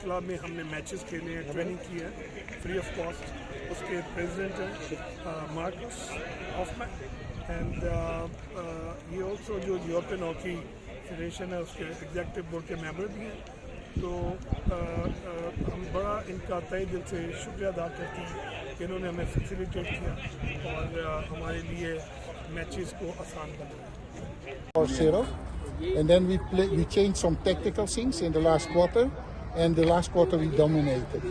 Club में हमने matches खेले हैं, ट्रेनिंग की है फ्री ऑफ कॉस्ट। उसके प्रेसिडेंट हैं मार्कस हॉफमैन, एंड ये ऑल्सो जो यूरोपियन हॉकी फेडरेशन है उसके एग्जीक्यूटिव बोर्ड के मेंबर भी हैं। तो हम बड़ा इनका तहे दिल से शुक्रिया अदा करते हैं कि इन्होंने हमें फैसिलिटेट किया और हमारे लिए मैचेस को आसान बनाया। 4-0, and then we changed some tactical things in the last quarter, and the last quarter we dominated.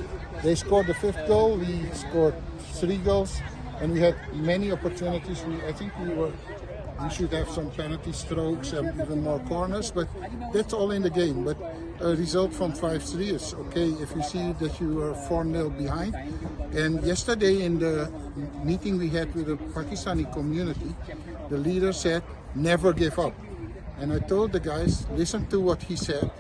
They scored the 5th goal, we scored 3 goals, and we had many opportunities. I think we should have some penalty strokes and even more corners, but that's all in the game. But a result from 5-3 is okay if you see that you are 4-0 behind. And yesterday in the meeting we had with the Pakistani community, the leader said, never give up. And I told the guys, listen to what he said,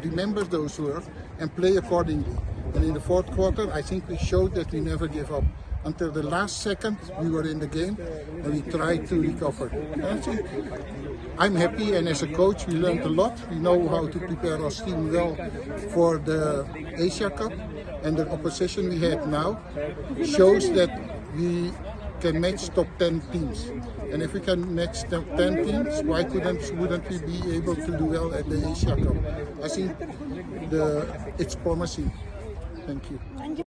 remember those words, and play accordingly. And in the 4th quarter, I think we showed that we never give up. Until the last second, we were in the game, and we tried to recover. And I think I'm happy, and as a coach, we learned a lot. We know how to prepare our team well for the Asia Cup, and the opposition we have now shows that we can match top 10 teams. And if we can match top 10 teams, why wouldn't we be able to do well at the Asia Cup? I think it's promising. Thank you.